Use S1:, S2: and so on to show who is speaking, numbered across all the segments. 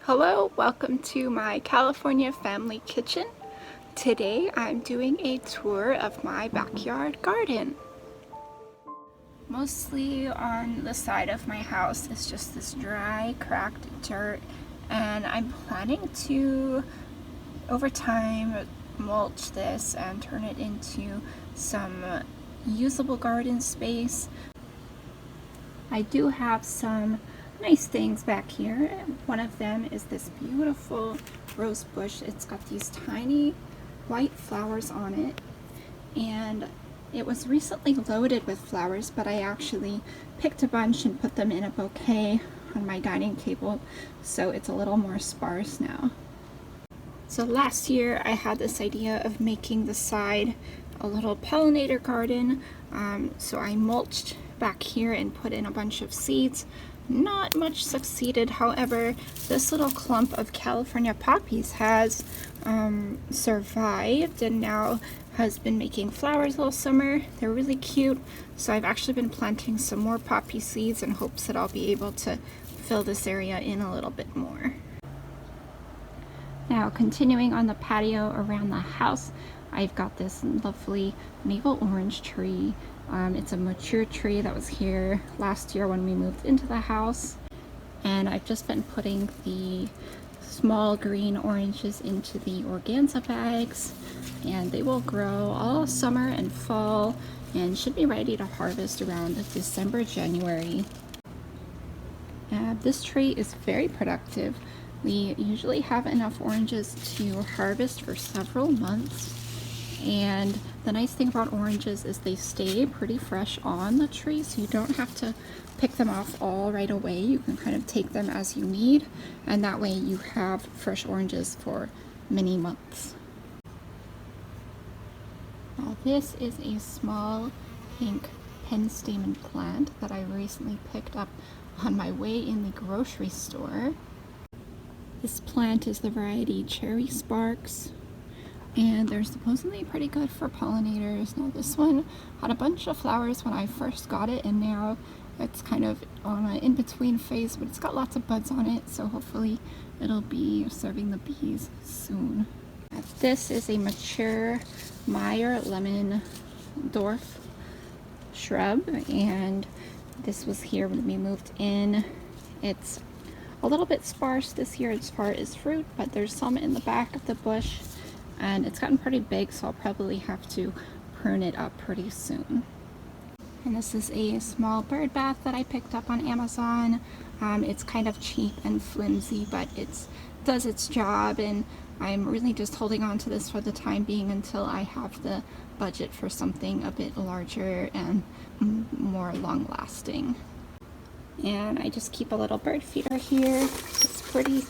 S1: Hello, welcome to my California family kitchen. Today I'm doing a tour of my backyard garden. Mostly on the side of my house is just this dry, cracked dirt, and I'm planning to, over time, mulch this and turn it into some usable garden space. I do have some nice things back here. One of them is this beautiful rose bush. It's got these tiny white flowers on it, and it was recently loaded with flowers, but I actually picked a bunch and put them in a bouquet on my dining table, so it's a little more sparse now. So last year I had this idea of making the side a little pollinator garden, so I mulched back here and put in a bunch of seeds. Not much succeeded, however, this little clump of California poppies has survived and now has been making flowers all summer. They're really cute, so I've actually been planting some more poppy seeds in hopes that I'll be able to fill this area in a little bit more. Now, continuing on the patio around the house, I've got this lovely navel orange tree. It's a mature tree that was here last year when we moved into the house, and I've just been putting the small green oranges into the organza bags, and they will grow all summer and fall and should be ready to harvest around December, January. This tree is very productive. We usually have enough oranges to harvest for several months. And the nice thing about oranges is they stay pretty fresh on the tree, so you don't have to pick them off all right away. You can kind of take them as you need, and that way you have fresh oranges for many months. Now this is a small pink penstamen plant that I recently picked up on my way in the grocery store. This plant is the variety Cherry Sparks, and they're supposedly pretty good for pollinators. Now this one had a bunch of flowers when I first got it, and now it's kind of on an in-between phase, but it's got lots of buds on it, so hopefully it'll be serving the bees soon. This is a mature Meyer lemon dwarf shrub, and this was here when we moved in. It's a little bit sparse this year as far as fruit, but there's some in the back of the bush, and it's gotten pretty big, so I'll probably have to prune it up pretty soon. And this is a small bird bath that I picked up on Amazon. It's kind of cheap and flimsy, but it does its job, and I'm really just holding on to this for the time being until I have the budget for something a bit larger and more long-lasting. And I just keep a little bird feeder here. It's pretty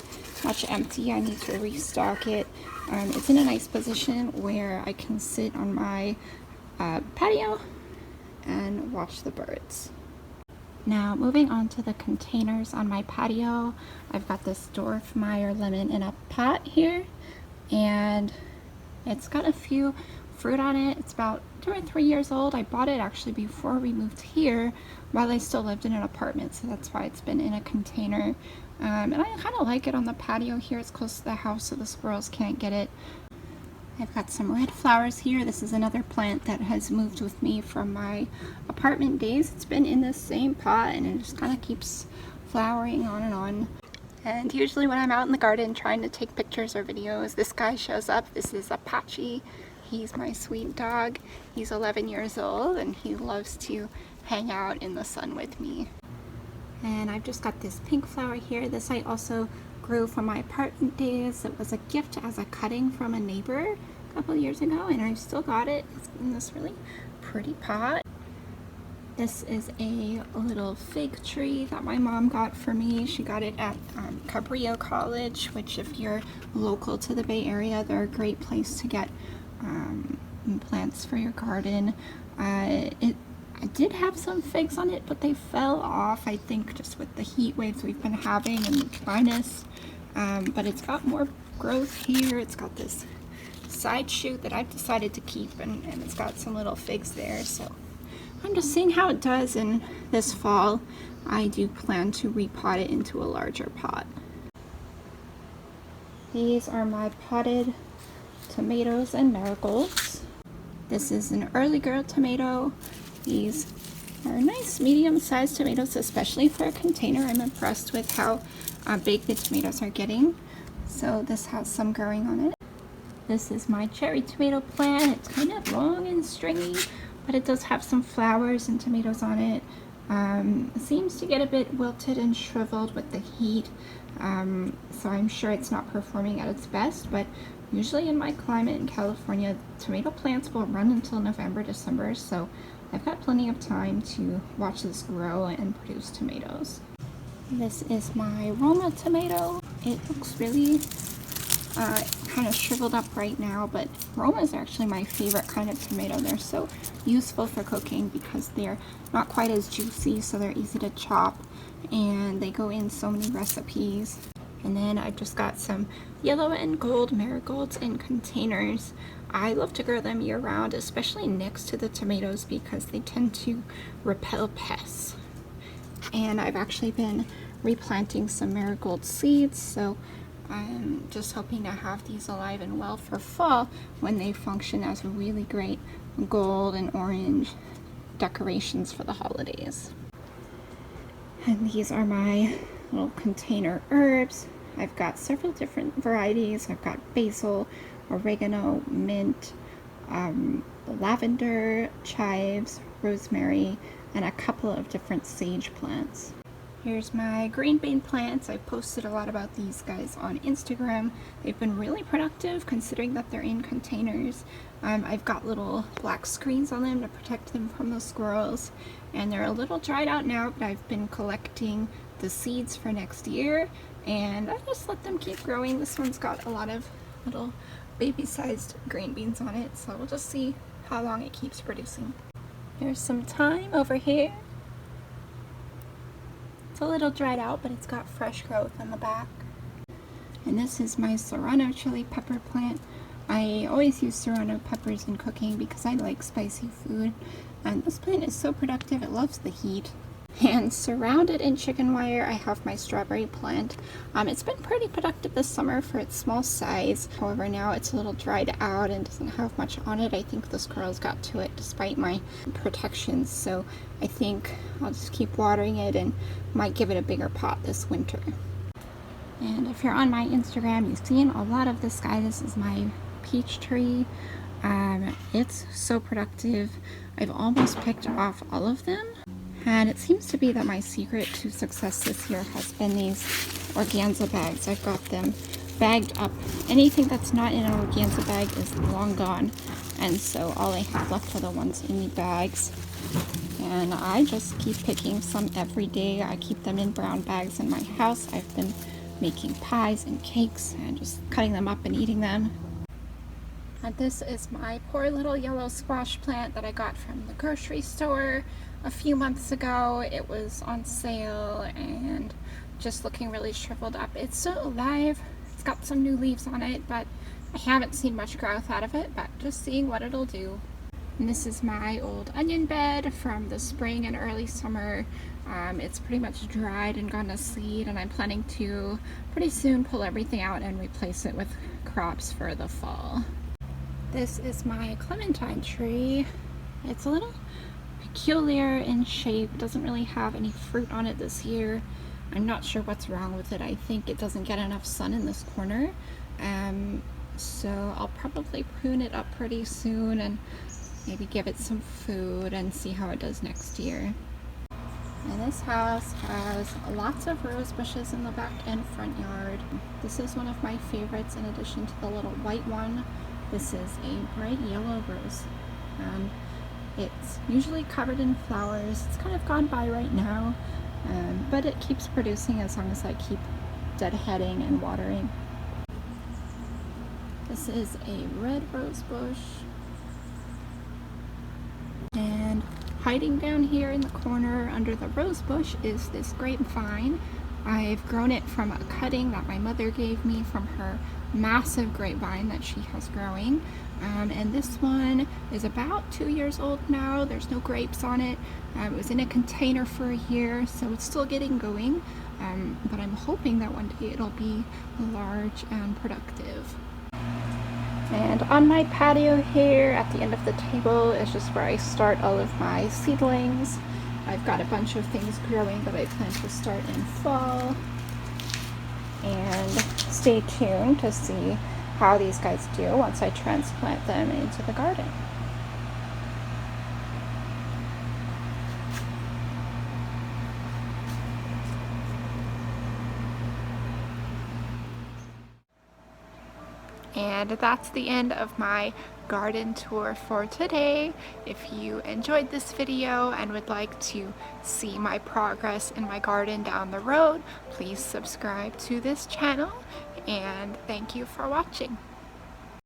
S1: much empty. I need to restock it. It's in a nice position where I can sit on my patio and watch the birds. Now moving on to the containers on my patio, I've got this dwarf Meyer lemon in a pot here, and it's got a few fruit on it. It's about 2 or 3 years old. I bought it actually before we moved here while I still lived in an apartment, so that's why it's been in a container. And I kind of like it on the patio here. It's close to the house, so the squirrels can't get it. I've got some red flowers here. This is another plant that has moved with me from my apartment days. It's been in this same pot, and it just kind of keeps flowering on and on. And usually when I'm out in the garden trying to take pictures or videos, this guy shows up. This is Apache. He's my sweet dog. He's 11 years old, and he loves to hang out in the sun with me. And I've just got this pink flower here. This I also grew from my apartment days. It was a gift as a cutting from a neighbor a couple of years ago, and I've still got it. It's in this really pretty pot. This is a little fig tree that my mom got for me. She got it at Cabrillo College, which if you're local to the Bay Area, they're a great place to get plants for your garden. I did have some figs on it, but they fell off, I think, just with the heat waves we've been having and the dryness. But it's got more growth here. It's got this side shoot that I've decided to keep, and it's got some little figs there. So I'm just seeing how it does, and this fall I do plan to repot it into a larger pot. These are my potted tomatoes and marigolds. This is an early girl tomato. These are nice medium-sized tomatoes, especially for a container. I'm impressed with how big the tomatoes are getting. So this has some growing on it. This is my cherry tomato plant. It's kind of long and stringy, but it does have some flowers and tomatoes on it. It seems to get a bit wilted and shriveled with the heat, so I'm sure it's not performing at its best, but usually in my climate in California, tomato plants will run until November, December, so I've got plenty of time to watch this grow and produce tomatoes. This is my Roma tomato. It looks really kind of shriveled up right now, but Roma is actually my favorite kind of tomato. They're so useful for cooking because they're not quite as juicy, so they're easy to chop, and they go in so many recipes. And then I've just got some yellow and gold marigolds in containers. I love to grow them year-round, especially next to the tomatoes because they tend to repel pests. And I've actually been replanting some marigold seeds, so I'm just hoping to have these alive and well for fall when they function as really great gold and orange decorations for the holidays. And these are my little container herbs. I've got several different varieties. I've got basil, oregano, mint, lavender, chives, rosemary, and a couple of different sage plants. Here's my green bean plants. I've posted a lot about these guys on Instagram. They've been really productive considering that they're in containers. I've got little black screens on them to protect them from the squirrels, and they're a little dried out now, but I've been collecting the seeds for next year, and I just let them keep growing. This one's got a lot of little baby-sized green beans on it, so we'll just see how long it keeps producing. Here's some thyme over here. It's a little dried out, but it's got fresh growth on the back. And this is my serrano chili pepper plant. I always use serrano peppers in cooking because I like spicy food. And this plant is so productive, it loves the heat. And surrounded in chicken wire, I have my strawberry plant. It's been pretty productive this summer for its small size. However, now it's a little dried out and doesn't have much on it. I think the squirrels got to it despite my protections. So I think I'll just keep watering it and might give it a bigger pot this winter. And if you're on my Instagram, you've seen a lot of this guy. This is my peach tree. It's so productive. I've almost picked off all of them. And it seems to be that my secret to success this year has been these organza bags. I've got them bagged up. Anything that's not in an organza bag is long gone. And so all I have left are the ones in the bags. And I just keep picking some every day. I keep them in brown bags in my house. I've been making pies and cakes and just cutting them up and eating them. And this is my poor little yellow squash plant that I got from the grocery store a few months ago. It was on sale and just looking really shriveled up. It's still alive. It's got some new leaves on it, but I haven't seen much growth out of it, but just seeing what it'll do. And this is my old onion bed from the spring and early summer. It's pretty much dried and gone to seed, and I'm planning to pretty soon pull everything out and replace it with crops for the fall. This is my clementine tree. It's a little peculiar in shape. It doesn't really have any fruit on it this year. I'm not sure what's wrong with it. I think it doesn't get enough sun in this corner. So I'll probably prune it up pretty soon and maybe give it some food and see how it does next year. And this house has lots of rose bushes in the back and front yard. This is one of my favorites in addition to the little white one. This is a bright yellow rose. It's usually covered in flowers. It's kind of gone by right now, but it keeps producing as long as I keep deadheading and watering. This is a red rose bush. And hiding down here in the corner under the rose bush is this grapevine. I've grown it from a cutting that my mother gave me from her massive grapevine that she has growing. And this one is about 2 years old now. There's no grapes on it. It was in a container for a year, so it's still getting going. but I'm hoping that one day it'll be large and productive. And on my patio here at the end of the table is just where I start all of my seedlings. I've got a bunch of things growing that I plan to start in fall. And stay tuned to see how these guys do once I transplant them into the garden. And that's the end of my garden tour for today. If you enjoyed this video and would like to see my progress in my garden down the road, please subscribe to this channel, and thank you for watching.